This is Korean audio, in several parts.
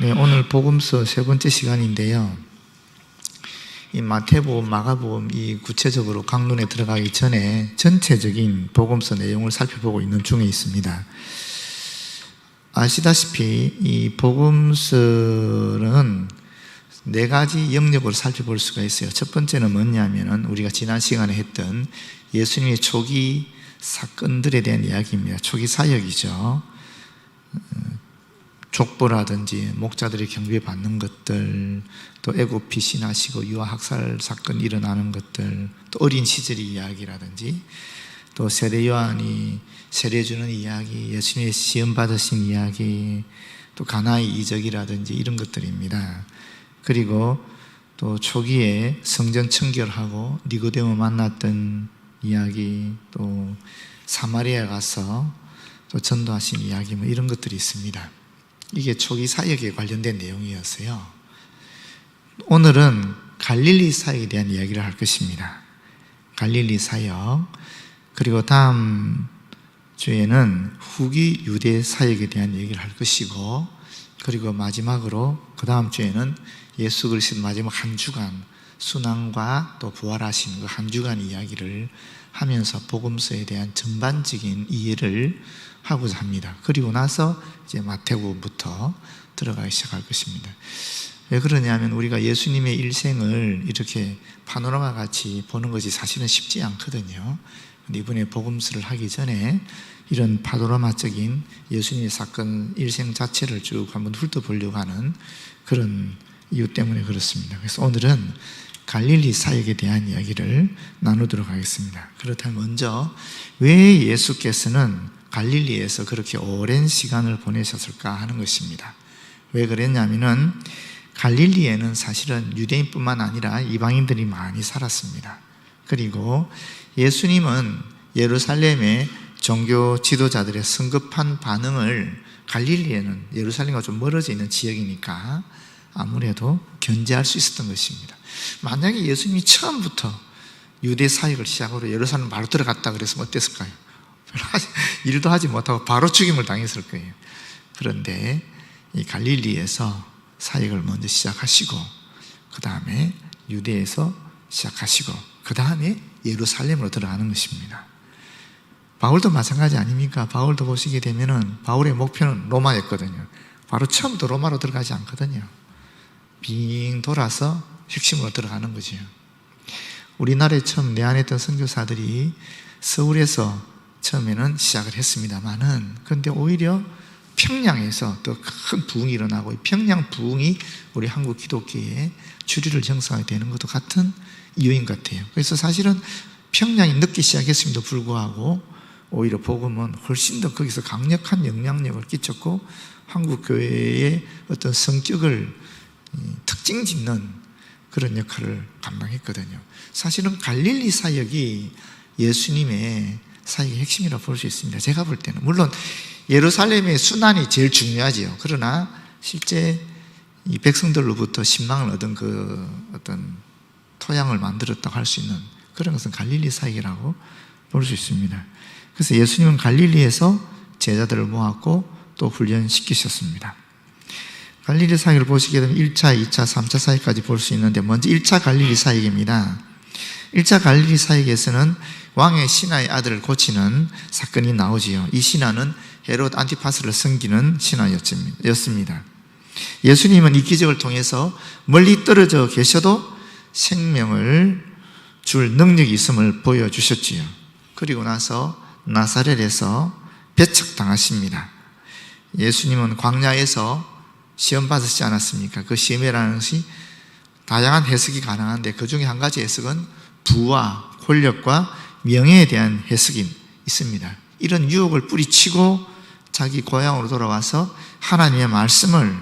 네, 오늘 복음서 세 번째 시간인데요. 이 마태복음, 마가복음 이 구체적으로 강론에 들어가기 전에 전체적인 복음서 내용을 살펴보고 있는 중에 있습니다. 아시다시피 이 복음서는 네 가지 영역으로 살펴볼 수가 있어요. 첫 번째는 뭐냐면은 우리가 지난 시간에 했던 예수님의 초기 사건들에 대한 이야기입니다. 초기 사역이죠. 족보라든지 목자들이 경배받는 것들, 또 애굽 피신하시고 유아학살 사건 일어나는 것들, 또 어린 시절 이야기라든지, 또 세례 요한이 세례 주는 이야기, 예수님의 시험 받으신 이야기, 또 가나의 이적이라든지 이런 것들입니다. 그리고 또 초기에 성전 청결하고 니고데모 만났던 이야기, 또 사마리아 가서 또 전도하신 이야기, 뭐 이런 것들이 있습니다. 이게 초기 사역에 관련된 내용이었어요. 오늘은 갈릴리 사역에 대한 이야기를 할 것입니다. 갈릴리 사역. 그리고 다음 주에는 후기 유대 사역에 대한 얘기를 할 것이고, 그리고 마지막으로 그 다음 주에는 예수 그리스도 마지막 한 주간 순환과 또 부활하신 그 한 주간 이야기를 하면서 복음서에 대한 전반적인 이해를 하고자 합니다. 그리고 나서 이제 마태복음부터 들어가기 시작할 것입니다. 왜 그러냐면 우리가 예수님의 일생을 이렇게 파노라마 같이 보는 것이 사실은 쉽지 않거든요. 근데 이번에 복음서를 하기 전에 이런 파노라마적인 예수님의 사건 일생 자체를 쭉 한번 훑어보려고 하는 그런 이유 때문에 그렇습니다. 그래서 오늘은 갈릴리 사역에 대한 이야기를 나누도록 하겠습니다. 그렇다면 먼저 왜 예수께서는 갈릴리에서 그렇게 오랜 시간을 보내셨을까 하는 것입니다. 왜 그랬냐면은 갈릴리에는 사실은 유대인뿐만 아니라 이방인들이 많이 살았습니다. 그리고 예수님은 예루살렘의 종교 지도자들의 성급한 반응을 갈릴리에는 예루살렘과 좀 멀어져 있는 지역이니까 아무래도 견제할 수 있었던 것입니다. 만약에 예수님이 처음부터 유대 사역을 시작으로 예루살렘 바로 들어갔다 그랬으면 어땠을까요? 일도 하지 못하고 바로 죽임을 당했을 거예요. 그런데 이 갈릴리에서 사역을 먼저 시작하시고, 그 다음에 유대에서 시작하시고, 그 다음에 예루살렘으로 들어가는 것입니다. 바울도 마찬가지 아닙니까? 바울도 보시게 되면은 바울의 목표는 로마였거든요. 바로 처음부터 로마로 들어가지 않거든요. 빙 돌아서 핵심으로 들어가는 거죠. 우리나라에 처음 내한했던 선교사들이 서울에서 처음에는 시작을 했습니다만은, 그런데 오히려 평양에서 또 큰 부흥이 일어나고, 평양 부흥이 우리 한국 기독교의 주류를 형성하게 되는 것도 같은 이유인 것 같아요. 그래서 사실은 평양이 늦게 시작했음에도 불구하고 오히려 복음은 훨씬 더 거기서 강력한 영향력을 끼쳤고, 한국 교회의 어떤 성격을 특징 짓는 그런 역할을 감당했거든요. 사실은 갈릴리 사역이 예수님의 사역의 핵심이라고 볼 수 있습니다. 제가 볼 때는 물론 예루살렘의 순환이 제일 중요하지요. 그러나 실제 이 백성들로부터 신망을 얻은 그 어떤 토양을 만들었다고 할 수 있는 그런 것은 갈릴리 사역이라고 볼 수 있습니다. 그래서 예수님은 갈릴리에서 제자들을 모았고 또 훈련시키셨습니다. 갈릴리 사역을 보시게 되면 1차, 2차, 3차 사역까지 볼 수 있는데, 먼저 1차 갈릴리 사역입니다. 1차 갈릴리 사역에서는 왕의 신하의 아들을 고치는 사건이 나오지요. 이 신하는 헤롯 안티파스를 섬기는 신하였습니다. 예수님은 이 기적을 통해서 멀리 떨어져 계셔도 생명을 줄 능력이 있음을 보여주셨지요. 그리고 나서 나사렛에서 배척당하십니다. 예수님은 광야에서 시험 받으시지 않았습니까? 그 시험이라는 것이 다양한 해석이 가능한데 그 중에 한 가지 해석은 부와 권력과 명예에 대한 해석이 있습니다. 이런 유혹을 뿌리치고 자기 고향으로 돌아와서 하나님의 말씀을,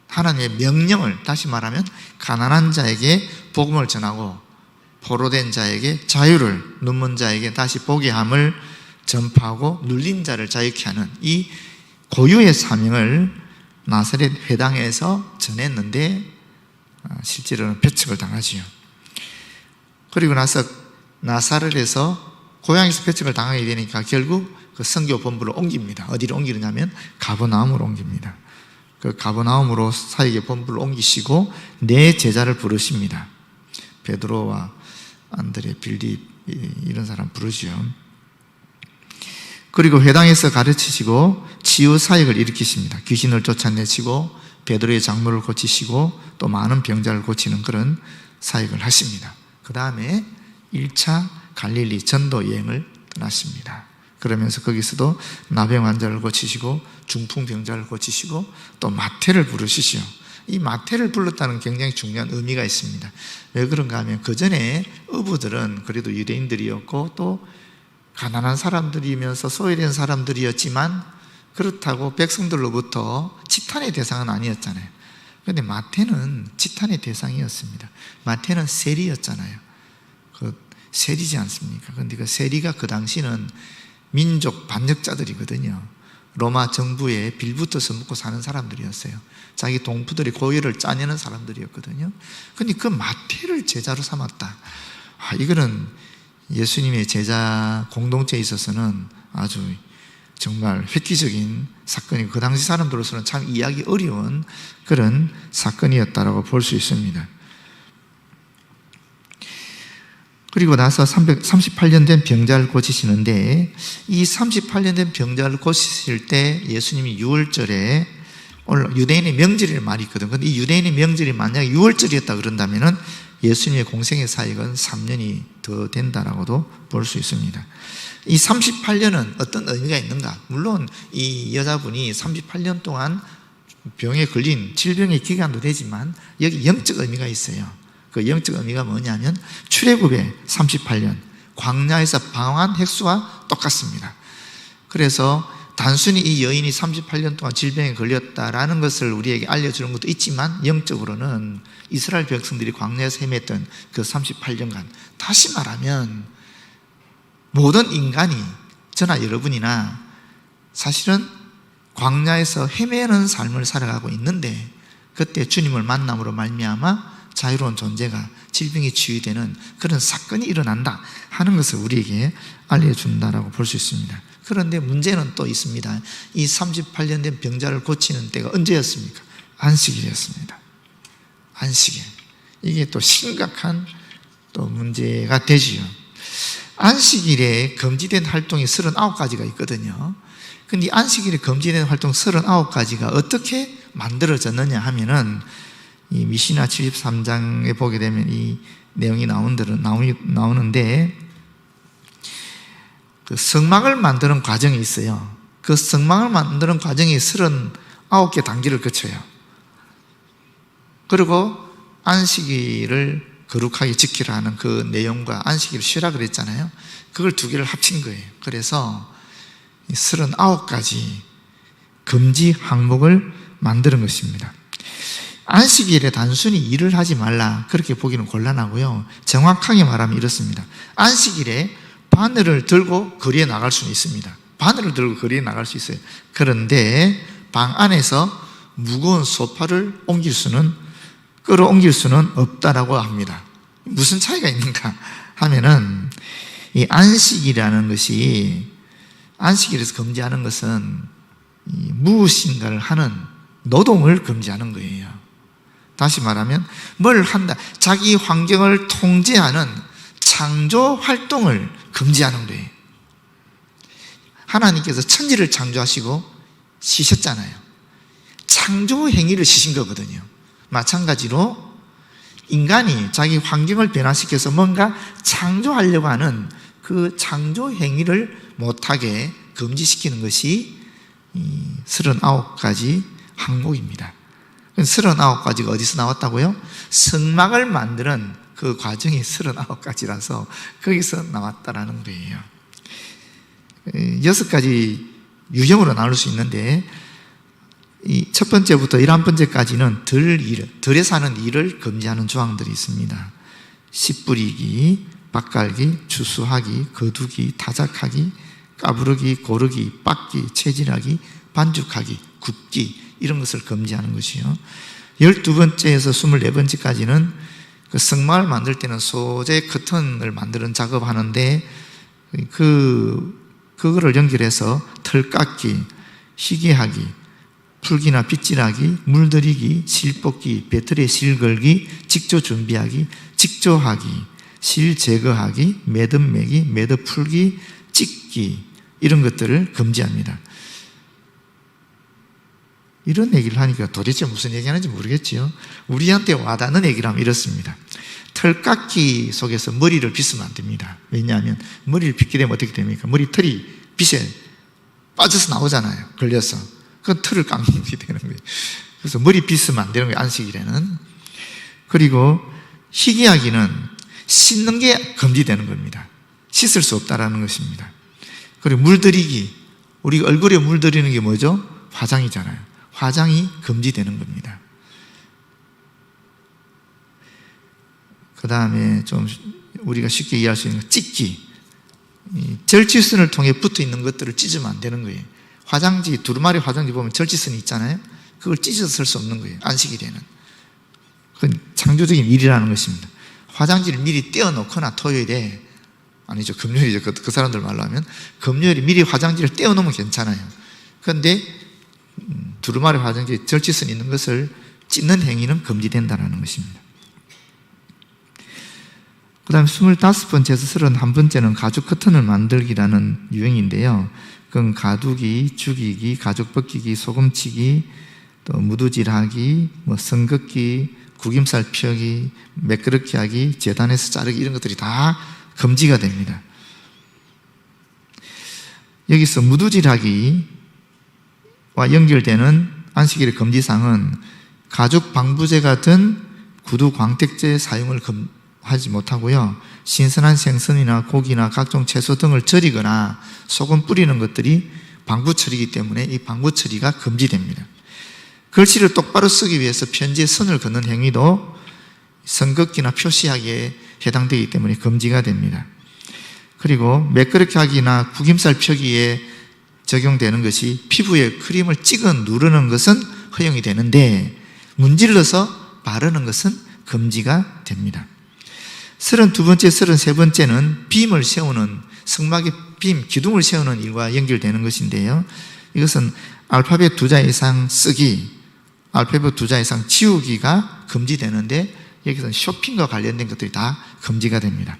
하나님의 명령을, 다시 말하면 가난한 자에게 복음을 전하고 포로된 자에게 자유를, 눈먼 자에게 다시 보게 함을 전파하고 눌린 자를 자유케 하는 이 고유의 사명을 나사렛 회당에서 전했는데 실제로는 배척을 당하지요. 그리고 나서 나사렛에서 고향에서 배척을 당하게 되니까 결국 그 선교 본부를 옮깁니다. 어디로 옮기느냐면 가버나움으로 옮깁니다. 그 가버나움으로 사역의 본부를 옮기시고 네 제자를 부르십니다. 베드로와 안드레, 빌립 이런 사람 부르지요. 그리고 회당에서 가르치시고 치유 사역을 일으키십니다. 귀신을 쫓아내시고 베드로의 장모를 고치시고 또 많은 병자를 고치는 그런 사역을 하십니다. 그 다음에 1차 갈릴리 전도 여행을 떠나십니다. 그러면서 거기서도 나병 환자를 고치시고 중풍병자를 고치시고 또 마태를 부르시죠. 이 마태를 불렀다는 굉장히 중요한 의미가 있습니다. 왜 그런가 하면 그 전에 어부들은 그래도 유대인들이었고 또 가난한 사람들이면서 소외된 사람들이었지만 그렇다고 백성들로부터 지탄의 대상은 아니었잖아요. 그런데 마태는 지탄의 대상이었습니다. 마태는 세리였잖아요. 그 세리지 않습니까? 그런데 그 세리가 그 당시는 민족 반역자들이거든요. 로마 정부에 빌붙어서 먹고 사는 사람들이었어요. 자기 동포들이 고열을 짜내는 사람들이었거든요. 그런데 그 마태를 제자로 삼았다. 이거는 예수님의 제자 공동체에 있어서는 아주 정말 획기적인 사건이고 그 당시 사람들로서는 참 이해하기 어려운 그런 사건이었다라고 볼 수 있습니다. 그리고 나서 38년 된 병자를 고치시는데 이 38년 된 병자를 고치실 때 예수님이 6월절에 유대인의 명절일 말이 있거든. 근데 이 유대인의 명절이 만약에 6월절이었다 그런다면은 예수님의 공생의 사역은 3년이 더 된다라고도 볼 수 있습니다. 이 38년은 어떤 의미가 있는가? 물론 이 여자분이 38년 동안 병에 걸린 질병의 기간도 되지만 여기 영적 의미가 있어요. 그 영적 의미가 뭐냐면 출애굽의 38년 광야에서 방황한 횟수와 똑같습니다. 그래서 단순히 이 여인이 38년 동안 질병에 걸렸다라는 것을 우리에게 알려주는 것도 있지만 영적으로는 이스라엘 백성들이 광야에서 헤맸던 그 38년간, 다시 말하면 모든 인간이 저나 여러분이나 사실은 광야에서 헤매는 삶을 살아가고 있는데 그때 주님을 만남으로 말미암아 자유로운 존재가 질병이 치유되는 그런 사건이 일어난다 하는 것을 우리에게 알려준다라고 볼 수 있습니다. 그런데 문제는 또 있습니다. 이 38년 된 병자를 고치는 때가 언제였습니까? 안식일이었습니다. 안식일. 이게 또 심각한 또 문제가 되지요. 안식일에 금지된 활동이 39가지가 있거든요. 근데 이 안식일에 금지된 활동 39가지가 어떻게 만들어졌느냐 하면은 이 미시나 73장에 보게 되면 이 내용이 나오는데 그 성막을 만드는 과정이 있어요. 그 성막을 만드는 과정이 39개 단계를 거쳐요. 그리고 안식일을 거룩하게 지키라 하는 그 내용과 안식일을 쉬라 그랬잖아요. 그걸 두 개를 합친 거예요. 그래서 39가지 금지 항목을 만드는 것입니다. 안식일에 단순히 일을 하지 말라 그렇게 보기는 곤란하고요. 정확하게 말하면 이렇습니다. 안식일에 바늘을 들고 거리에 나갈 수는 있습니다. 바늘을 들고 거리에 나갈 수 있어요. 그런데 방 안에서 무거운 소파를 끌어옮길 수는 없다라고 합니다. 무슨 차이가 있는가 하면은 이 안식이라는 것이, 안식일에서 금지하는 것은 무엇인가를 하는 노동을 금지하는 거예요. 다시 말하면 뭘 한다, 자기 환경을 통제하는 창조 활동을 금지하는 거예요. 하나님께서 천지를 창조하시고 쉬셨잖아요. 창조 행위를 쉬신 거거든요. 마찬가지로 인간이 자기 환경을 변화시켜서 뭔가 창조하려고 하는 그 창조 행위를 못하게 금지시키는 것이 이 39가지 항목입니다. 39가지가 어디서 나왔다고요? 성막을 만드는 그 과정이 39가지라서 거기서 나왔다라는 거예요. 6가지 유형으로 나눌 수 있는데 이 첫 번째부터 11번째까지는 들에 사는 일을 금지하는 조항들이 있습니다. 씨 뿌리기, 밭갈기, 추수하기, 거두기, 타작하기, 까부르기, 고르기, 빻기, 채질하기, 반죽하기, 굽기, 이런 것을 금지하는 것이요. 12번째에서 24번째까지는 그 성막을 만들 때는 소재 커튼을 만드는 작업하는데 그거를 연결해서 털 깎기, 희게하기, 풀기나 빗질하기, 물들이기, 실 뽑기, 배틀에 실 걸기, 직조 준비하기, 직조하기, 실 제거하기, 매듭 매기, 매듭 풀기, 찢기, 이런 것들을 금지합니다. 이런 얘기를 하니까 도대체 무슨 얘기하는지 모르겠지요. 우리한테 와닿는 얘기를 하면 이렇습니다. 털깎기 속에서 머리를 빗으면 안 됩니다. 왜냐하면 머리를 빗게 되면 어떻게 됩니까? 머리털이 빗에 빠져서 나오잖아요. 걸려서. 그 털을 깎는 게 되는 거예요. 그래서 머리 빗으면 안 되는 거예요. 안식일에는. 그리고 희귀하기는 씻는 게 금지되는 겁니다. 씻을 수 없다라는 것입니다. 그리고 물들이기, 우리 얼굴에 물들이는 게 뭐죠? 화장이잖아요. 화장이 금지되는 겁니다. 그 다음에 좀 우리가 쉽게 이해할 수 있는 거, 찢기. 절취선을 통해 붙어 있는 것들을 찢으면 안 되는 거예요. 화장지, 두루마리 화장지 보면 절취선이 있잖아요. 그걸 찢어서 쓸 수 없는 거예요. 안식일에는. 그건 창조적인 일이라는 것입니다. 화장지를 미리 떼어놓거나 토요일에, 아니죠, 금요일이죠. 그 사람들 말로 하면 금요일에 미리 화장지를 떼어놓으면 괜찮아요. 그런데 두루마리 화장지에 절취선 있는 것을 찢는 행위는 금지된다는 것입니다. 그 다음에 25번째에서 31번째는 가죽 커튼을 만들기라는 유행인데요. 그건 가두기, 죽이기, 가죽 벗기기, 소금치기, 또 무두질하기, 선 긋기, 구김살 펴기, 매끄럽게 하기, 재단에서 자르기, 이런 것들이 다 금지가 됩니다. 여기서 무두질하기와 연결되는 안식일의 금지사항은 가죽 방부제 같은 구두 광택제 사용을 하지 못하고요, 신선한 생선이나 고기나 각종 채소 등을 절이거나 소금 뿌리는 것들이 방부처리이기 때문에 이 방부처리가 금지됩니다. 글씨를 똑바로 쓰기 위해서 편지에 선을 긋는 행위도 선긋기나 표시하기에 해당되기 때문에 금지가 됩니다. 그리고 매끄럽게 하기나 구김살 펴기에 적용되는 것이 피부에 크림을 찍어 누르는 것은 허용이 되는데 문질러서 바르는 것은 금지가 됩니다. 32번째, 33번째는 빔을 세우는, 성막의 빔, 기둥을 세우는 일과 연결되는 것인데요. 이것은 알파벳 2자 이상 쓰기, 알파벳 2자 이상 지우기가 금지되는데 여기서는 쇼핑과 관련된 것들이 다 금지가 됩니다.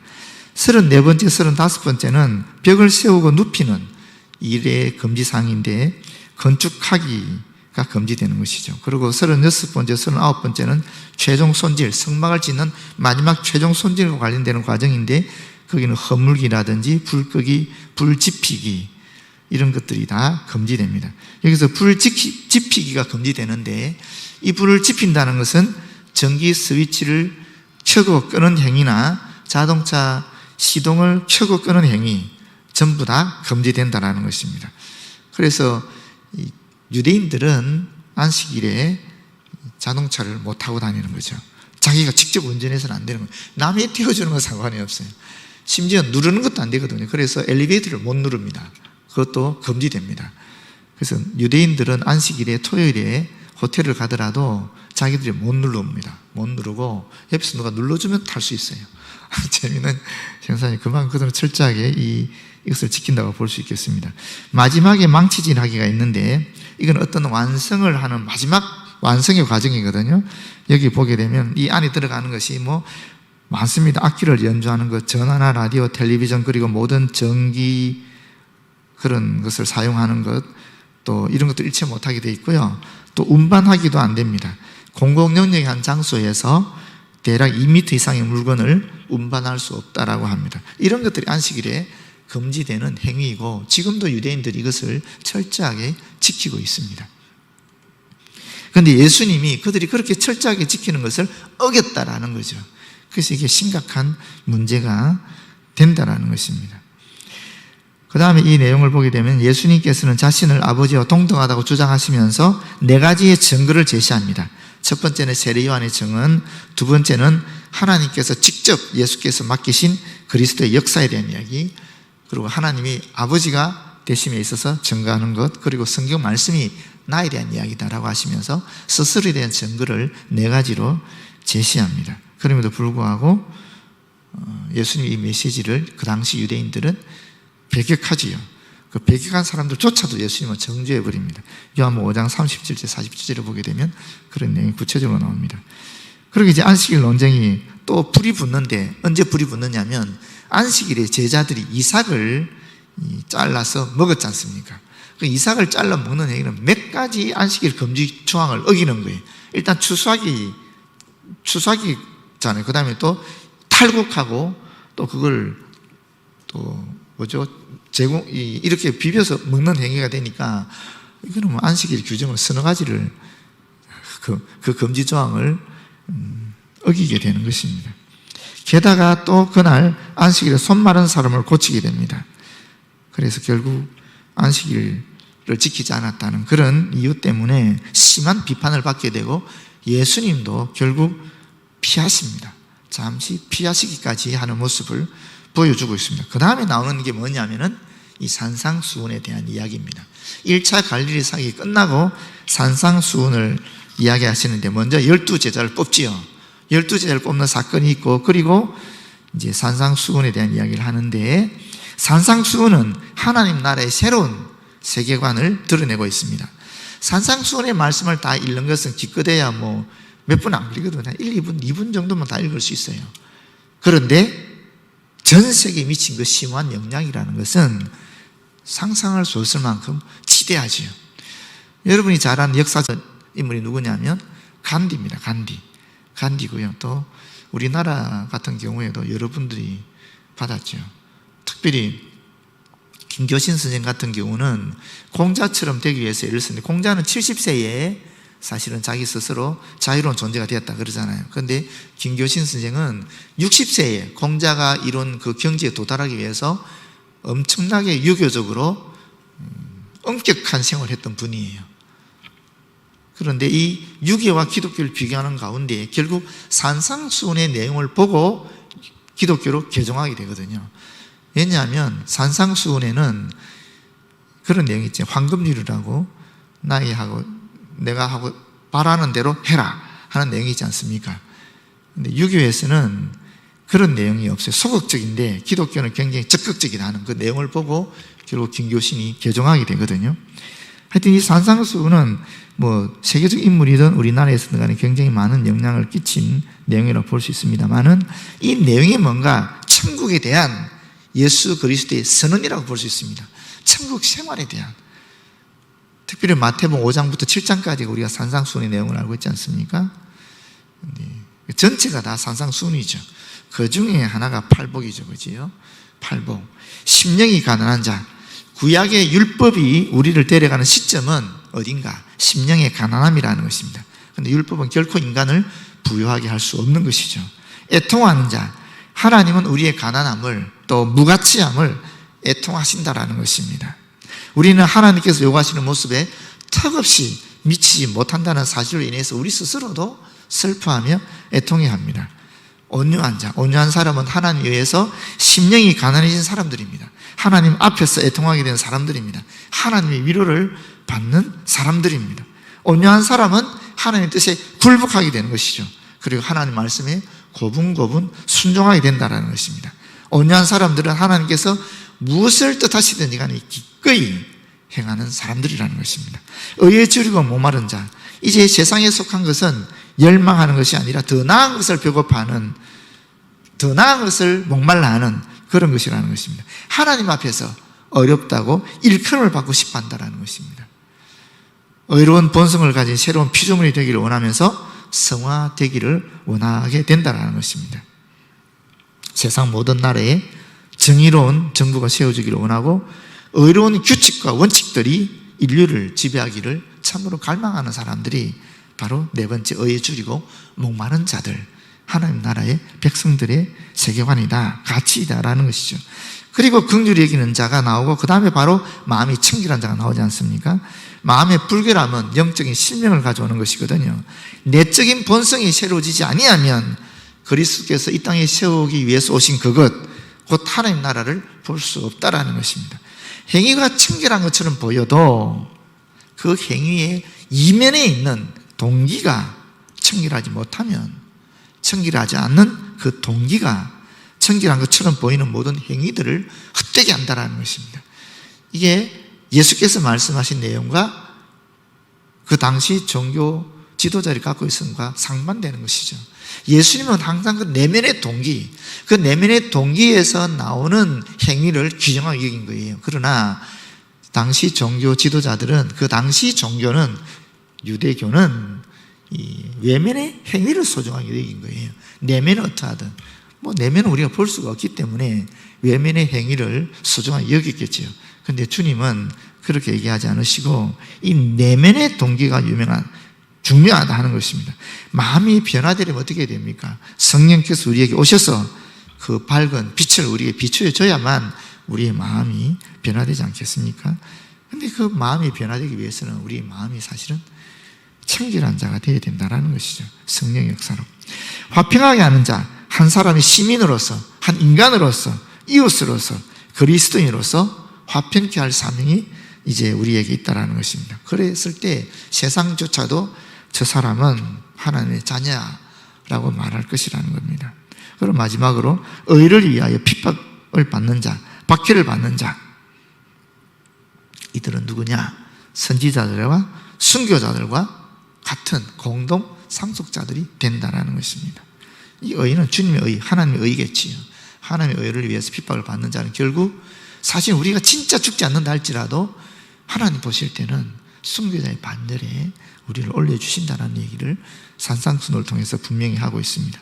34번째, 35번째는 벽을 세우고 눕히는 일의 금지사항인데 건축하기가 금지되는 것이죠. 그리고 36번째, 39번째는 최종 손질, 성막을 짓는 마지막 최종 손질과 관련되는 과정인데 거기는 허물기라든지 불 끄기, 불 지피기, 이런 것들이 다 금지됩니다. 여기서 불 지피기가 금지되는데 이 불을 지핀다는 것은 전기 스위치를 켜고 끄는 행위나 자동차 시동을 켜고 끄는 행위 전부 다 금지된다는 것입니다. 그래서 유대인들은 안식일에 자동차를 못 타고 다니는 거죠. 자기가 직접 운전해서는 안 되는 거예요. 남이 태워주는 건 상관이 없어요. 심지어 누르는 것도 안 되거든요. 그래서 엘리베이터를 못 누릅니다. 그것도 금지됩니다. 그래서 유대인들은 안식일에 토요일에 호텔을 가더라도 자기들이 못 누릅니다. 못 누르고 옆에서 누가 눌러주면 탈 수 있어요. 재미있는 형사님, 그만큼 철저하게 이것을 지킨다고 볼 수 있겠습니다. 마지막에 망치질하기가 있는데 이건 어떤 완성을 하는 마지막 완성의 과정이거든요. 여기 보게 되면 이 안에 들어가는 것이 많습니다. 악기를 연주하는 것, 전화나 라디오, 텔레비전, 그리고 모든 전기 그런 것을 사용하는 것, 또 이런 것도 일체 못하게 되어 있고요. 또 운반하기도 안 됩니다. 공공영역의 한 장소에서 대략 2m 이상의 물건을 운반할 수 없다라고 합니다. 이런 것들이 안식일에 금지되는 행위이고 지금도 유대인들이 이것을 철저하게 지키고 있습니다. 그런데 예수님이 그들이 그렇게 철저하게 지키는 것을 어겼다라는 거죠. 그래서 이게 심각한 문제가 된다라는 것입니다. 그 다음에 이 내용을 보게 되면 예수님께서는 자신을 아버지와 동등하다고 주장하시면서 4가지의 증거를 제시합니다. 첫 번째는 세례 요한의 증언, 두 번째는 하나님께서 직접 예수께서 맡기신 그리스도의 역사에 대한 이야기, 그리고 하나님이 아버지가 되심에 있어서 증거하는 것, 그리고 성경 말씀이 나에 대한 이야기다라고 하시면서 스스로에 대한 증거를 4가지로 제시합니다. 그럼에도 불구하고 예수님의 이 메시지를 그 당시 유대인들은 배격하지요. 그 배격한 사람들조차도 예수님은 정죄해 버립니다. 요한복음 5장 37절 47절을 보게 되면 그런 내용이 구체적으로 나옵니다. 그리고 이제 안식일 논쟁이 또 불이 붙는데, 언제 불이 붙느냐면 안식일에 제자들이 이삭을 잘라서 먹었지 않습니까? 그 이삭을 잘라 먹는 얘기는 몇 가지 안식일 금지 조항을 어기는 거예요. 일단 추수하기잖아요. 그 다음에 또 탈국하고, 또 그걸 또 뭐죠? 이렇게 비벼서 먹는 행위가 되니까, 이거는 뭐 안식일 규정을 서너 가지를 그 금지 조항을 어기게 되는 것입니다. 게다가 또 그날 안식일에 손 마른 사람을 고치게 됩니다. 그래서 결국 안식일을 지키지 않았다는 그런 이유 때문에 심한 비판을 받게 되고, 예수님도 결국 피하십니다. 잠시 피하시기까지 하는 모습을 보여주고 있습니다. 그 다음에 나오는 게 뭐냐면은 이 산상수훈에 대한 이야기입니다. 1차 갈릴리 사역이 끝나고 산상수훈을 이야기하시는데, 먼저 12제자를 뽑지요. 12제자를 뽑는 사건이 있고, 그리고 이제 산상수훈에 대한 이야기를 하는데, 산상수훈은 하나님 나라의 새로운 세계관을 드러내고 있습니다. 산상수훈의 말씀을 다 읽는 것은 기껏해야 뭐 몇 분 안 걸리거든요. 1, 2분, 2분 정도면 다 읽을 수 있어요. 그런데 전 세계에 미친 그 심오한 영향이라는 것은 상상할 수 없을 만큼 지대하지요. 여러분이 잘 아는 역사적 인물이 누구냐면 간디입니다. 간디고요. 또 우리나라 같은 경우에도 여러분들이 받았죠. 특별히 김교신 선생 같은 경우는 공자처럼 되기 위해서 애를 쓰는데, 공자는 70세에 사실은 자기 스스로 자유로운 존재가 되었다 그러잖아요. 그런데 김교신 선생은 60세에 공자가 이룬 그 경지에 도달하기 위해서 엄청나게 유교적으로 엄격한 생활을 했던 분이에요. 그런데 이 유교와 기독교를 비교하는 가운데 결국 산상수훈의 내용을 보고 기독교로 개종하게 되거든요. 왜냐하면 산상수훈에는 그런 내용이 있죠. 황금률이라고, 내가 하고 바라는 대로 해라 하는 내용이 있지 않습니까? 근데 유교에서는 그런 내용이 없어요. 소극적인데 기독교는 굉장히 적극적이다 하는 그 내용을 보고 결국 김교신이 개종하게 되거든요. 하여튼 이 산상수훈은 뭐 세계적 인물이든 우리나라에서든 간에 굉장히 많은 영향을 끼친 내용이라고 볼 수 있습니다만은, 이 내용이 뭔가 천국에 대한 예수 그리스도의 선언이라고 볼 수 있습니다. 천국 생활에 대한, 특별히 마태복음 5장부터 7장까지 우리가 산상수훈의 내용을 알고 있지 않습니까? 전체가 다 산상수훈이죠. 그 중에 하나가 팔복이죠. 그지요? 팔복. 심령이 가난한 자. 구약의 율법이 우리를 데려가는 시점은 어딘가? 심령의 가난함이라는 것입니다. 그런데 율법은 결코 인간을 부유하게 할 수 없는 것이죠. 애통하는 자. 하나님은 우리의 가난함을, 또 무가치함을 애통하신다라는 것입니다. 우리는 하나님께서 요구하시는 모습에 턱없이 미치지 못한다는 사실로 인해서 우리 스스로도 슬퍼하며 애통해야 합니다. 온유한 자, 온유한 사람은 하나님에 의해서 심령이 가난해진 사람들입니다. 하나님 앞에서 애통하게 된 사람들입니다. 하나님의 위로를 받는 사람들입니다. 온유한 사람은 하나님의 뜻에 굴복하게 되는 것이죠. 그리고 하나님 말씀에 고분고분 순종하게 된다는 것입니다. 온유한 사람들은 하나님께서 무엇을 뜻하시든지 간에 기꺼이 행하는 사람들이라는 것입니다. 의에 줄이고 목마른 자. 이제 세상에 속한 것은 열망하는 것이 아니라 더 나은 것을 배고파하는, 더 나은 것을 목말라 하는 그런 것이라는 것입니다. 하나님 앞에서 어렵다고 일컬음을 받고 싶어 한다는 것입니다. 의로운 본성을 가진 새로운 피조물이 되기를 원하면서 성화되기를 원하게 된다는 것입니다. 세상 모든 나라에 정의로운 정부가 세워지기를 원하고, 의로운 규칙과 원칙들이 인류를 지배하기를 참으로 갈망하는 사람들이 바로 네 번째, 의에 줄이고 목마른 자들, 하나님 나라의 백성들의 세계관이다, 가치이다라는 것이죠. 그리고 긍휼히 여기는 자가 나오고, 그 다음에 바로 마음이 청결한 자가 나오지 않습니까? 마음의 불결함은 영적인 실명을 가져오는 것이거든요. 내적인 본성이 새로워지지 아니하면 그리스도께서 이 땅에 세우기 위해서 오신 그것, 곧 하나님 나라를 볼 수 없다라는 것입니다. 행위가 청결한 것처럼 보여도 그 행위의 이면에 있는 동기가 청결하지 못하면, 청결하지 않는 그 동기가 청결한 것처럼 보이는 모든 행위들을 헛되게 한다는 것입니다. 이게 예수께서 말씀하신 내용과 그 당시 종교 지도자를 갖고 있음과 상반되는 것이죠. 예수님은 항상 그 내면의 동기, 그 내면의 동기에서 나오는 행위를 규정하게 여긴 거예요. 그러나 당시 종교 지도자들은, 그 당시 종교는, 유대교는 이 외면의 행위를 소중하게 여긴 거예요. 내면은 어떠하든, 내면은 우리가 볼 수가 없기 때문에 외면의 행위를 소중하게 여겼겠죠. 그런데 주님은 그렇게 얘기하지 않으시고 이 내면의 동기가 중요하다 하는 것입니다. 마음이 변화되려면 어떻게 됩니까? 성령께서 우리에게 오셔서 그 밝은 빛을 우리에게 비추어줘야만 우리의 마음이 변화되지 않겠습니까? 그런데 그 마음이 변화되기 위해서는 우리의 마음이 사실은 청결한 자가 되어야 된다는 것이죠. 성령의 역사로. 화평하게 하는 자, 한 사람의 시민으로서, 한 인간으로서, 이웃으로서, 그리스도인으로서 화평케 할 사명이 이제 우리에게 있다는 것입니다. 그랬을 때 세상조차도 저 사람은 하나님의 자녀라고 말할 것이라는 겁니다. 그리고 마지막으로 의를 위하여 핍박을 받는 자, 박해를 받는 자, 이들은 누구냐? 선지자들과 순교자들과 같은 공동 상속자들이 된다는 것입니다. 이 의는 주님의 의, 하나님의 의겠지요. 하나님의 의를 위해서 핍박을 받는 자는 결국 사실 우리가 진짜 죽지 않는다 할지라도 하나님 보실 때는 순교자의 반열에 우리를 올려주신다는 얘기를 산상순을 통해서 분명히 하고 있습니다.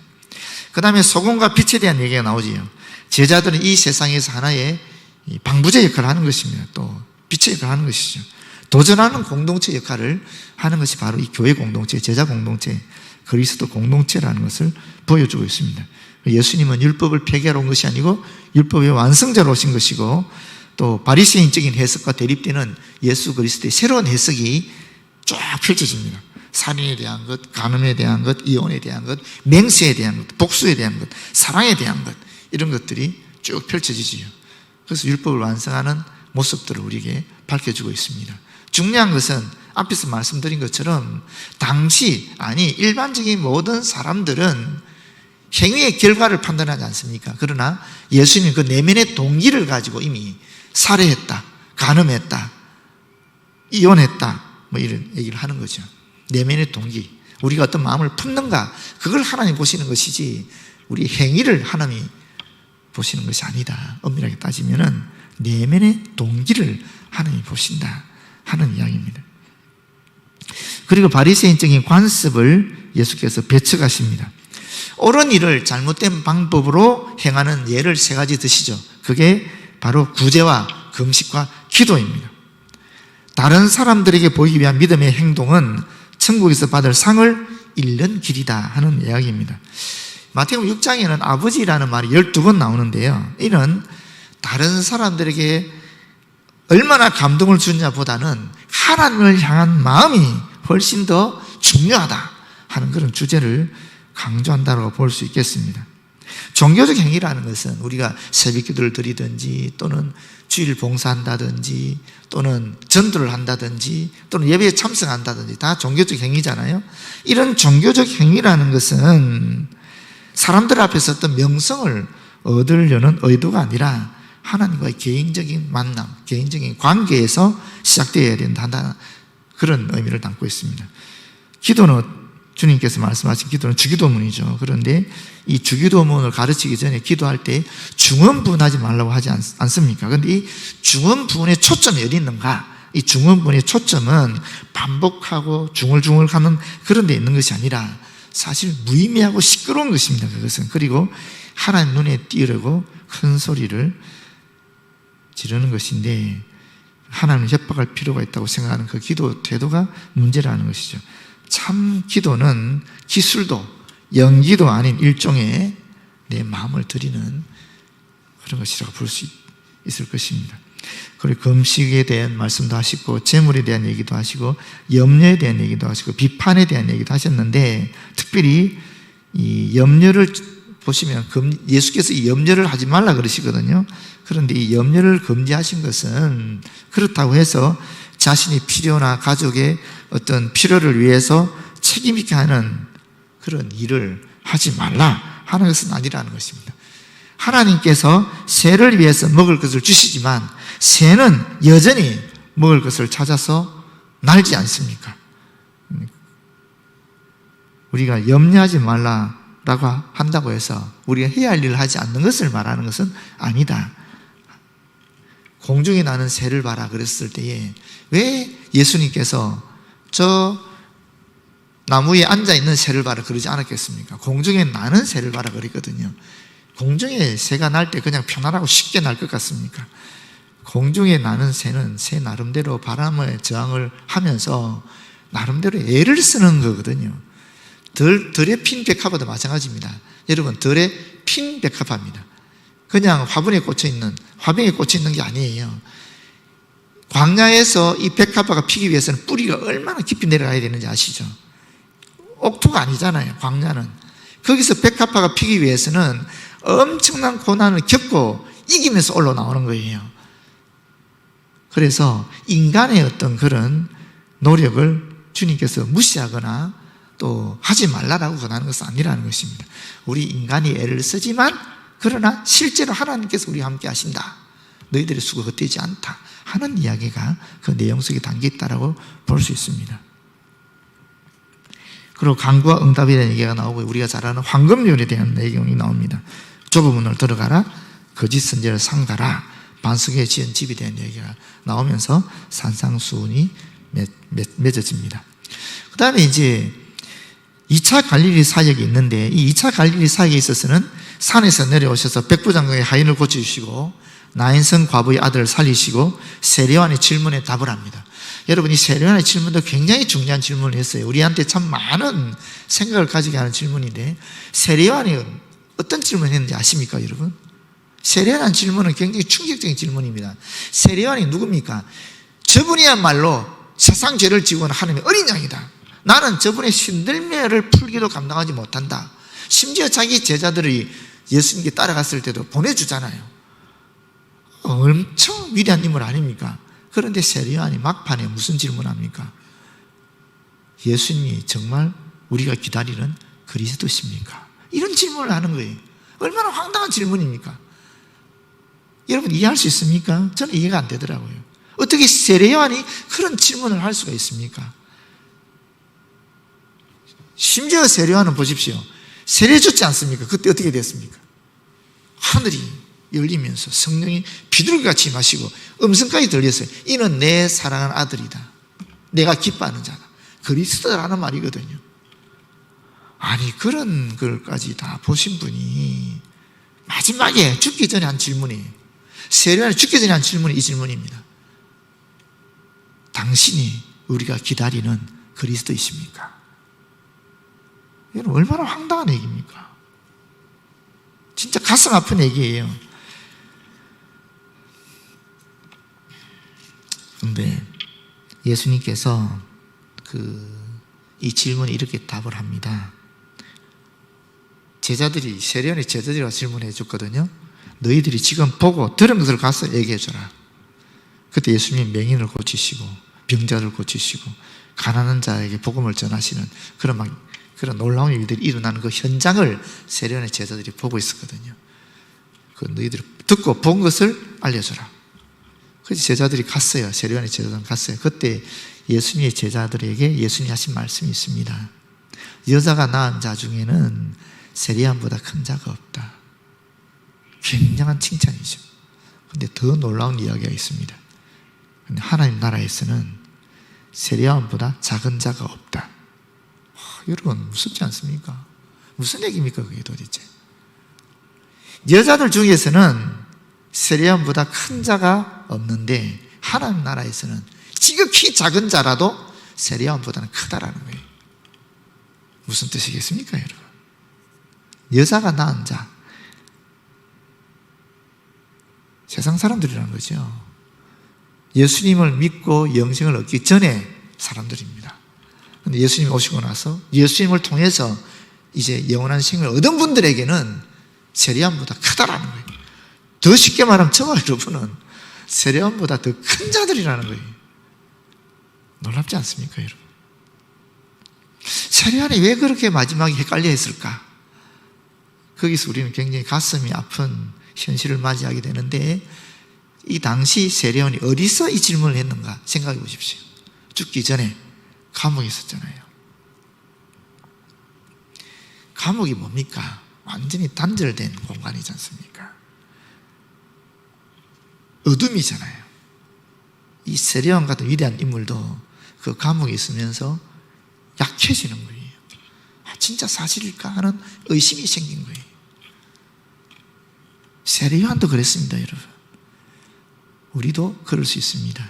그 다음에 소금과 빛에 대한 얘기가 나오지요. 제자들은 이 세상에서 하나의 방부제 역할을 하는 것입니다. 또 빛의 역할을 하는 것이죠. 도전하는 공동체 역할을 하는 것이 바로 이 교회 공동체, 제자 공동체, 그리스도 공동체라는 것을 보여주고 있습니다. 예수님은 율법을 폐기하러 온 것이 아니고 율법의 완성자로 오신 것이고, 또 바리새인적인 해석과 대립되는 예수 그리스도의 새로운 해석이 쫙 펼쳐집니다. 살인에 대한 것, 간음에 대한 것, 이혼에 대한 것, 맹세에 대한 것, 복수에 대한 것, 사랑에 대한 것, 이런 것들이 쭉 펼쳐지지요. 그래서 율법을 완성하는 모습들을 우리에게 밝혀주고 있습니다. 중요한 것은 앞에서 말씀드린 것처럼 당시, 일반적인 모든 사람들은 행위의 결과를 판단하지 않습니까? 그러나 예수님은 그 내면의 동기를 가지고 이미 살해했다, 간음했다, 이혼했다, 이런 얘기를 하는 거죠. 내면의 동기, 우리가 어떤 마음을 품는가, 그걸 하나님 보시는 것이지 우리 행위를 하나님이 보시는 것이 아니다. 엄밀하게 따지면은 내면의 동기를 하나님이 보신다 하는 이야기입니다. 그리고 바리새인적인 관습을 예수께서 배척하십니다. 옳은 일을 잘못된 방법으로 행하는 예를 3가지 드시죠. 그게 바로 구제와 금식과 기도입니다. 다른 사람들에게 보이기 위한 믿음의 행동은 천국에서 받을 상을 잃는 길이다 하는 이야기입니다. 마태복음 6장에는 아버지라는 말이 12번 나오는데요, 이는 다른 사람들에게 얼마나 감동을 주느냐 보다는 하나님을 향한 마음이 훨씬 더 중요하다 하는 그런 주제를 강조한다고 볼 수 있겠습니다. 종교적 행위라는 것은 우리가 새벽 기도를 드리든지 또는 주일 봉사한다든지 또는 전도를 한다든지 또는 예배에 참석한다든지 다 종교적 행위잖아요. 이런 종교적 행위라는 것은 사람들 앞에서 어떤 명성을 얻으려는 의도가 아니라 하나님과의 개인적인 만남, 개인적인 관계에서 시작되어야 된다, 그런 의미를 담고 있습니다. 기도는 주님께서 말씀하신 기도는 주기도문이죠. 그런데 이 주기도문을 가르치기 전에 기도할 때 중언부언하지 말라고 하지 않습니까? 그런데 이 중언부언의 초점이 어디 있는가? 이 중언부언의 초점은 반복하고 중얼중얼하는 그런 데 있는 것이 아니라 사실 무의미하고 시끄러운 것입니다. 그것은. 그리고 하나님 눈에 띄려고 큰 소리를 지르는 것인데 하나님을 협박할 필요가 있다고 생각하는 그 기도 태도가 문제라는 것이죠. 참 기도는 기술도 연기도 아닌 일종의 내 마음을 드리는 그런 것이라고 볼 수 있을 것입니다. 그리고 금식에 대한 말씀도 하시고 재물에 대한 얘기도 하시고 염려에 대한 얘기도 하시고 비판에 대한 얘기도 하셨는데, 특별히 이 염려를 보시면 예수께서 이 염려를 하지 말라 그러시거든요. 그런데 이 염려를 금지하신 것은 그렇다고 해서 자신의 필요나 가족의 어떤 필요를 위해서 책임있게 하는 그런 일을 하지 말라 하는 것은 아니라는 것입니다. 하나님께서 새를 위해서 먹을 것을 주시지만 새는 여전히 먹을 것을 찾아서 날지 않습니까? 우리가 염려하지 말라라고 한다고 해서 우리가 해야 할 일을 하지 않는 것을 말하는 것은 아니다. 공중에 나는 새를 봐라 그랬을 때에 왜 예수님께서 저 나무에 앉아있는 새를 봐라 그러지 않았겠습니까? 공중에 나는 새를 봐라 그랬거든요. 공중에 새가 날 때 그냥 편안하고 쉽게 날 것 같습니까? 공중에 나는 새는 새 나름대로 바람에 저항을 하면서 나름대로 애를 쓰는 거거든요. 덜의 핀 백합화도 마찬가지입니다. 여러분, 덜의 핀 백합화입니다. 그냥 화분에 꽂혀있는, 화병에 꽂혀있는 게 아니에요. 광야에서 이 백합화가 피기 위해서는 뿌리가 얼마나 깊이 내려가야 되는지 아시죠? 옥토가 아니잖아요, 광야는. 거기서 백합화가 피기 위해서는 엄청난 고난을 겪고 이기면서 올라나오는 거예요. 그래서 인간의 어떤 그런 노력을 주님께서 무시하거나 또 하지 말라라고 권하는 것은 아니라는 것입니다. 우리 인간이 애를 쓰지만 그러나 실제로 하나님께서 우리와 함께 하신다. 너희들의 수고가 헛되지 않다 하는 이야기가 그 내용 속에 담겨 있다고 볼 수 있습니다. 그리고 강구와 응답에 대한 얘기가 나오고 우리가 잘 아는 황금률에 대한 내용이 나옵니다. 좁은 문을 들어가라, 거짓 선지자를 삼가라, 반석에 지은 집에 대한 얘기가 나오면서 산상수훈이 맺어집니다. 그 다음에 이제 2차 갈릴리 사역이 있는데 이 2차 갈릴리 사역에 있어서는 산에서 내려오셔서 백부장군의 하인을 고쳐주시고 나인성 과부의 아들을 살리시고 세례요한의 질문에 답을 합니다. 여러분, 이 세례요한의 질문도 굉장히 중요한 질문을 했어요. 우리한테 참 많은 생각을 가지게 하는 질문인데 세례요한이 어떤 질문을 했는지 아십니까, 여러분? 세례요한 질문은 굉장히 충격적인 질문입니다. 세례요한이 누굽니까? 저분이야말로 세상 죄를 지고 온 하나님의 어린 양이다. 나는 저분의 신들매를 풀기도 감당하지 못한다. 심지어 자기 제자들이 예수님께 따라갔을 때도 보내주잖아요. 엄청 위대한 인물 아닙니까? 그런데 세례요한이 막판에 무슨 질문합니까? 예수님이 정말 우리가 기다리는 그리스도십니까? 이런 질문을 하는 거예요. 얼마나 황당한 질문입니까? 여러분, 이해할 수 있습니까? 저는 이해가 안 되더라고요. 어떻게 세례요한이 그런 질문을 할 수가 있습니까? 심지어 세례요한은 보십시오. 세례 줬지 않습니까? 그때 어떻게 됐습니까? 하늘이 열리면서 성령이 비둘기같이 임하시고 음성까지 들렸어요. 이는 내 사랑하는 아들이다. 내가 기뻐하는 자다. 그리스도라는 말이거든요. 아니, 그런 걸까지 다 보신 분이 마지막에 죽기 전에 한 질문이에요. 세례요한이 죽기 전에 한 질문이 이 질문입니다. 당신이 우리가 기다리는 그리스도이십니까? 여러분, 얼마나 황당한 얘기입니까? 진짜 가슴 아픈 얘기예요. 그런데 예수님께서 이 질문에 이렇게 답을 합니다. 세례요한의 제자들이 질문해 줬거든요. 너희들이 지금 보고 들은 것을 가서 얘기해 줘라. 그때 예수님이 맹인을 고치시고 병자를 고치시고 가난한 자에게 복음을 전하시는 그런 놀라운 일들이 일어나는 그 현장을 세례요한의 제자들이 보고 있었거든요. 너희들이 듣고 본 것을 알려줘라. 그래서 제자들이 갔어요. 세례요한의 제자들은 갔어요. 그때 예수님의 제자들에게 예수님이 하신 말씀이 있습니다. 여자가 낳은 자 중에는 세례요한보다 큰 자가 없다. 굉장한 칭찬이죠. 그런데 더 놀라운 이야기가 있습니다. 근데 하나님 나라에서는 세례요한보다 작은 자가 없다. 여러분, 무섭지 않습니까? 무슨 얘기입니까, 그게 도대체? 여자들 중에서는 세례요한보다 큰 자가 없는데 하나님 나라에서는 지극히 작은 자라도 세례요한보다는 크다라는 거예요. 무슨 뜻이겠습니까, 여러분? 여자가 낳은 자, 세상 사람들이라는 거죠. 예수님을 믿고 영생을 얻기 전에 사람들입니다. 그런데 예수님이 오시고 나서 예수님을 통해서 이제 영원한 생명을 얻은 분들에게는 세례요한보다 크다라는 거예요. 더 쉽게 말하면 저와 여러분은 세례요한보다 더 큰 자들이라는 거예요. 놀랍지 않습니까, 여러분? 세례요한이 왜 그렇게 마지막에 헷갈려 했을까? 거기서 우리는 굉장히 가슴이 아픈 현실을 맞이하게 되는데, 이 당시 세례요한이 어디서 이 질문을 했는가 생각해 보십시오. 죽기 전에 감옥에 있었잖아요. 감옥이 뭡니까? 완전히 단절된 공간이지 않습니까? 어둠이잖아요. 이 세례요한 같은 위대한 인물도 그 감옥에 있으면서 약해지는 거예요. 진짜 사실일까 하는 의심이 생긴 거예요. 세례요한도 그랬습니다, 여러분. 우리도 그럴 수 있습니다.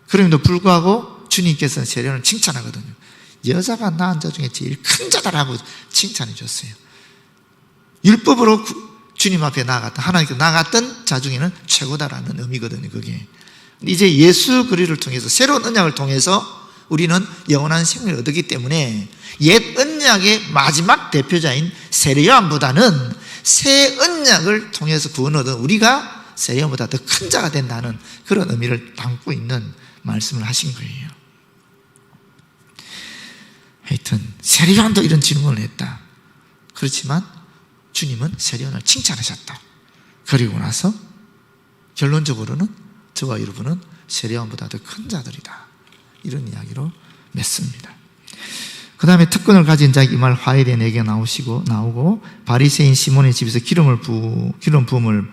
그럼에도 불구하고 주님께서는 세례요한을 칭찬하거든요. 여자가 낳은 자 중에 제일 큰 자다라고 칭찬해 줬어요. 율법으로 주님 앞에 나아갔다, 하나님께 나아갔던 자 중에는 최고다라는 의미거든요, 그게. 이제 예수 그리스도를 통해서, 새로운 언약을 통해서 우리는 영원한 생명을 얻었기 때문에 옛 언약의 마지막 대표자인 세례요한보다는 새 언약을 통해서 구원 얻은 우리가 세례요한보다 더 큰 자가 된다는 그런 의미를 담고 있는 말씀을 하신 거예요. 하여튼 세례요한도 이런 질문을 했다. 그렇지만 주님은 세례요한을 칭찬하셨다. 그리고 나서 결론적으로는 저와 여러분은 세례요한보다 더 큰 자들이다, 이런 이야기로 맺습니다. 그 다음에 특권을 가진 자에게 이 말 화해에 대한 얘기가 나오고 바리새인 시몬의 집에서 기름 부음을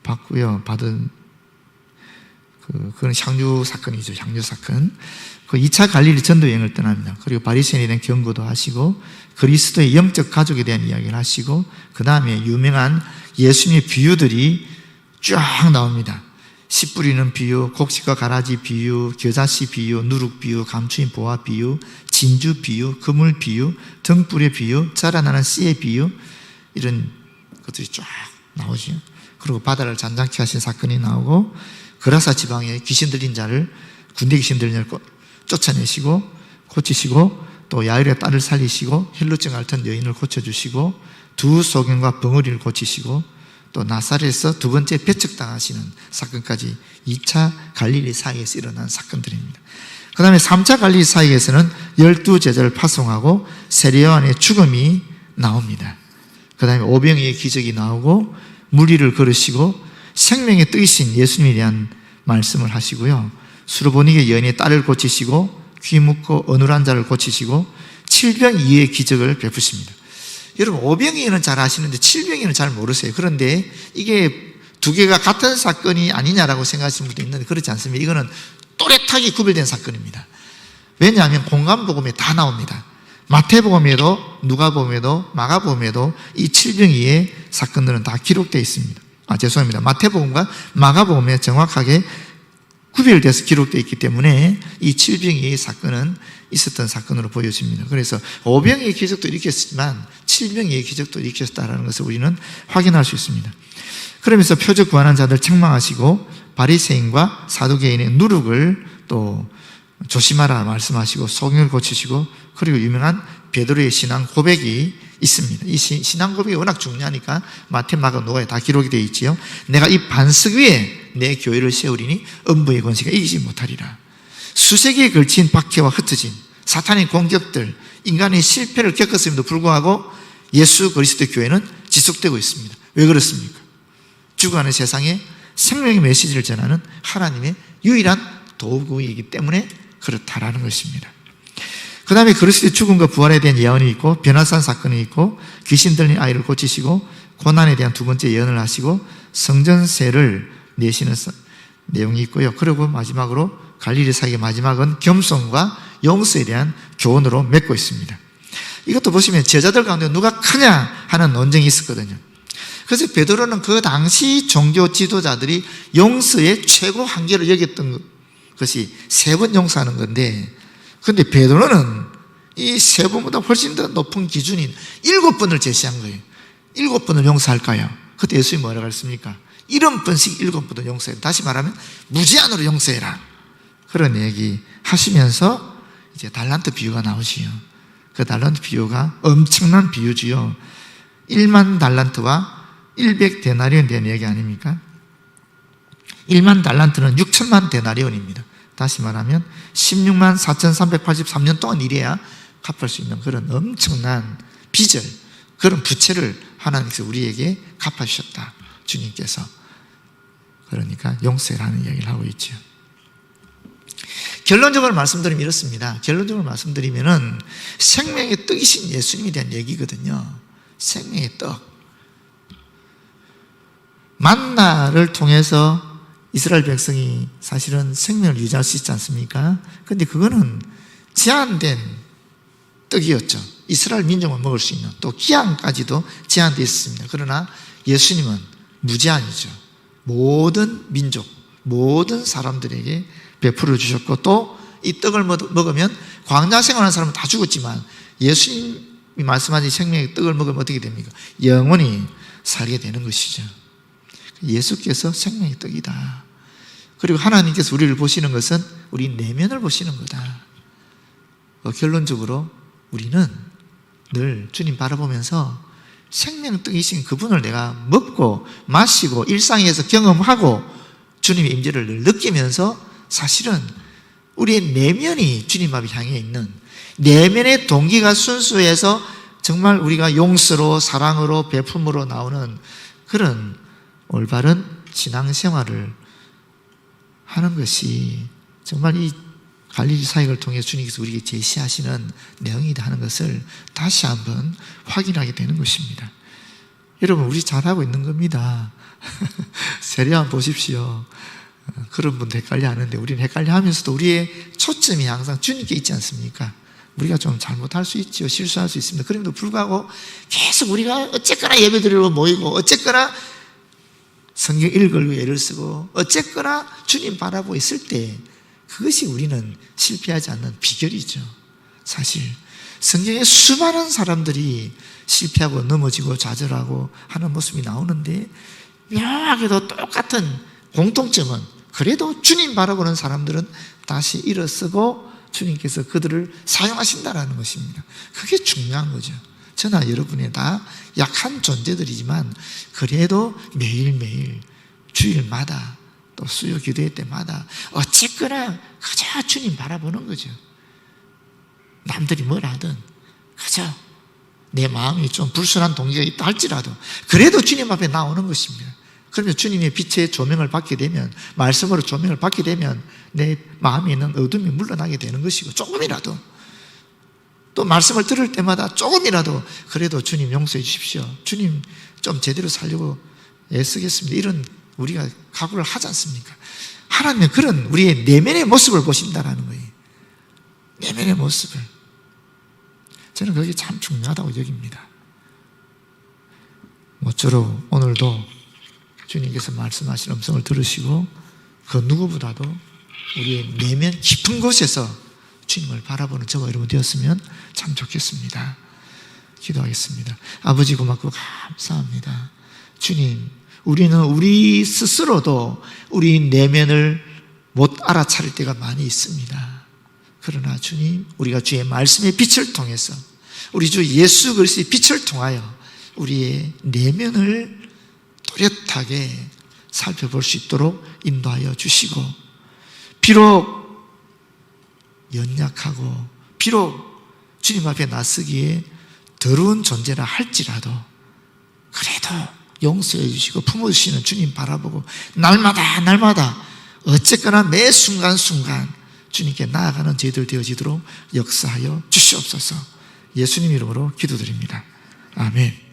받고요. 받은 그건 향유 사건이죠. 향유 사건. 그 2차 갈릴리 전도 여행을 떠납니다. 그리고 바리새인에 대한 경고도 하시고 그리스도의 영적 가족에 대한 이야기를 하시고 그 다음에 유명한 예수님의 비유들이 쫙 나옵니다. 씨 뿌리는 비유, 곡식과 가라지 비유, 겨자씨 비유, 누룩 비유, 감추인 보화 비유, 진주 비유, 그물 비유, 등불의 비유, 자라나는 씨의 비유, 이런 것들이 쫙 나오죠. 그리고 바다를 잔잔케 하신 사건이 나오고 그라사 지방에 귀신 들린 자를, 군대 귀신 들린 자를 쫓아내시고 고치시고 또 야일의 딸을 살리시고 혈루증 앓던 여인을 고쳐주시고 두 소경과 벙어리를 고치시고 또 나사렛에서 두 번째 배척당하시는 사건까지 2차 갈릴리 사이에서 일어난 사건들입니다. 그 다음에 3차 갈릴리 사이에서는 12제자를 파송하고 세례요한의 죽음이 나옵니다. 그 다음에 오병이의 기적이 나오고 무리를 걸으시고 생명의 뜻이신 예수님에 대한 말씀을 하시고요. 수르보니게 여인의 딸을 고치시고 귀 묻고 어눌한 자를 고치시고 칠병이의 기적을 베푸십니다. 여러분, 오병이어는 잘 아시는데 칠병이어는 잘 모르세요. 그런데 이게 두 개가 같은 사건이 아니냐라고 생각하시는 분도 있는데 그렇지 않습니다. 이거는 또렷하게 구별된 사건입니다. 왜냐하면 공간복음에 다 나옵니다. 마태복음에도 누가복음에도 마가복음에도 이 칠병이의 사건들은 다 기록되어 있습니다. 죄송합니다. 마태복음과 마가복음에 정확하게 구별돼서 기록되어 있기 때문에 이 칠병이의 사건은 있었던 사건으로 보여집니다. 그래서 오병이의 기적도 일으켰지만 칠병이의 기적도 일으켰다는 것을 우리는 확인할 수 있습니다. 그러면서 표적 구하는 자들 책망하시고 바리새인과 사두개인의 누룩을 또 조심하라 말씀하시고 소경을 고치시고 그리고 유명한 베드로의 신앙 고백이 있습니다. 이 신앙 고백이 워낙 중요하니까 마태, 마가, 누가에 다 기록이 되어 있지요. 내가 이 반석 위에 내 교회를 세우리니 음부의 권세가 이기지 못하리라. 수세기에 걸친 박해와 흩어진 사탄의 공격들, 인간의 실패를 겪었음에도 불구하고 예수 그리스도의 교회는 지속되고 있습니다. 왜 그렇습니까? 죽어가는 세상에 생명의 메시지를 전하는 하나님의 유일한 도구이기 때문에 그렇다라는 것입니다. 그 다음에 그리스도의 죽음과 부활에 대한 예언이 있고 변화산 사건이 있고 귀신 들린 아이를 고치시고 고난에 대한 두 번째 예언을 하시고 성전세를 내시는 내용이 있고요. 그리고 마지막으로 갈릴리 사역의 마지막은 겸손과 용서에 대한 교훈으로 맺고 있습니다. 이것도 보시면 제자들 가운데 누가 크냐 하는 논쟁이 있었거든요. 그래서 베드로는 그 당시 종교 지도자들이 용서의 최고 한계를 여겼던 것이 3번 용서하는 건데, 근데 베드로는 이 3번보다 훨씬 더 높은 기준인 7번을 제시한 거예요. 7번을 용서할까요? 그때 예수님이 뭐라고 했습니까? 70번씩 7번을 용서해. 다시 말하면 무제한으로 용서해라. 그런 얘기 하시면서 이제 달란트 비유가 나오지요. 그 달란트 비유가 엄청난 비유지요. 1만 달란트와 100데나리온에 대한 얘기 아닙니까? 1만 달란트는 6천만 데나리온입니다. 다시 말하면 16만 4,383년 동안 일해야 갚을 수 있는 그런 엄청난 빚을, 그런 부채를 하나님께서 우리에게 갚아주셨다. 주님께서. 그러니까 용서라는 이야기를 하고 있죠. 결론적으로 말씀드리면 이렇습니다. 결론적으로 말씀드리면은 생명의 떡이신 예수님에 대한 얘기거든요. 생명의 떡. 만나를 통해서 이스라엘 백성이 사실은 생명을 유지할 수 있지 않습니까? 그런데 그거는 제한된 떡이었죠. 이스라엘 민족만 먹을 수 있는, 또 기한까지도 제한되어 있습니다. 그러나 예수님은 무제한이죠. 모든 민족, 모든 사람들에게 베풀어 주셨고, 또 이 떡을 먹으면 광야 생활하는 사람은 다 죽었지만 예수님이 말씀하신 생명의 떡을 먹으면 어떻게 됩니까? 영원히 살게 되는 것이죠. 예수께서 생명의 떡이다. 그리고 하나님께서 우리를 보시는 것은 우리 내면을 보시는 거다. 결론적으로 우리는 늘 주님 바라보면서 생명의 떡이신 그분을 내가 먹고 마시고 일상에서 경험하고 주님의 임재를 늘 느끼면서 사실은 우리의 내면이 주님 앞에 향해 있는, 내면의 동기가 순수해서 정말 우리가 용서로, 사랑으로, 베품으로 나오는 그런 올바른 신앙생활을 하는 것이 정말 이 갈릴리 사역을 통해 주님께서 우리에게 제시하시는 내용이다 하는 것을 다시 한번 확인하게 되는 것입니다. 여러분, 우리 잘하고 있는 겁니다. 세례만 보십시오. 그런 분도 헷갈려 하는데 우리는 헷갈려 하면서도 우리의 초점이 항상 주님께 있지 않습니까? 우리가 좀 잘못할 수 있죠. 실수할 수 있습니다. 그럼에도 불구하고 계속 우리가 어쨌거나 예배 드리러 모이고, 어쨌거나 성경 읽으려고 애를 쓰고, 어쨌거나 주님 바라보고 있을 때 그것이 우리는 실패하지 않는 비결이죠. 사실 성경에 수많은 사람들이 실패하고 넘어지고 좌절하고 하는 모습이 나오는데, 묘하게도 똑같은 공통점은 그래도 주님 바라보는 사람들은 다시 일어서고 주님께서 그들을 사용하신다는 것입니다. 그게 중요한 거죠. 저나 여러분이 다 약한 존재들이지만 그래도 매일매일 주일마다 또 수요 기도회 때마다 어쨌거나 그저 주님 바라보는 거죠. 남들이 뭘 하든 그저 내 마음이 좀 불순한 동기가 있다 할지라도 그래도 주님 앞에 나오는 것입니다. 그러면 주님의 빛의 조명을 받게 되면, 말씀으로 조명을 받게 되면 내 마음에 있는 어둠이 물러나게 되는 것이고, 조금이라도 또 말씀을 들을 때마다 조금이라도 그래도 주님 용서해 주십시오, 주님 좀 제대로 살려고 애쓰겠습니다, 이런 우리가 각오를 하지 않습니까? 하나님은 그런 우리의 내면의 모습을 보신다는 거예요. 내면의 모습을. 저는 그게 참 중요하다고 여깁니다. 모쪼록 오늘도 주님께서 말씀하신 음성을 들으시고 그 누구보다도 우리의 내면 깊은 곳에서 주님을 바라보는 저와 여러분 되었으면 참 좋겠습니다. 기도하겠습니다. 아버지, 고맙고 감사합니다. 주님, 우리는 우리 스스로도 우리 내면을 못 알아차릴 때가 많이 있습니다. 그러나 주님, 우리가 주의 말씀의 빛을 통해서, 우리 주 예수 그리스도의 빛을 통하여 우리의 내면을 또렷하게 살펴볼 수 있도록 인도하여 주시고, 비록 연약하고 비록 주님 앞에 나서기에 더러운 존재라 할지라도 그래도 용서해 주시고 품어주시는 주님 바라보고 날마다 어쨌거나 매 순간순간 주님께 나아가는 저희들 되어지도록 역사하여 주시옵소서. 예수님 이름으로 기도드립니다. 아멘.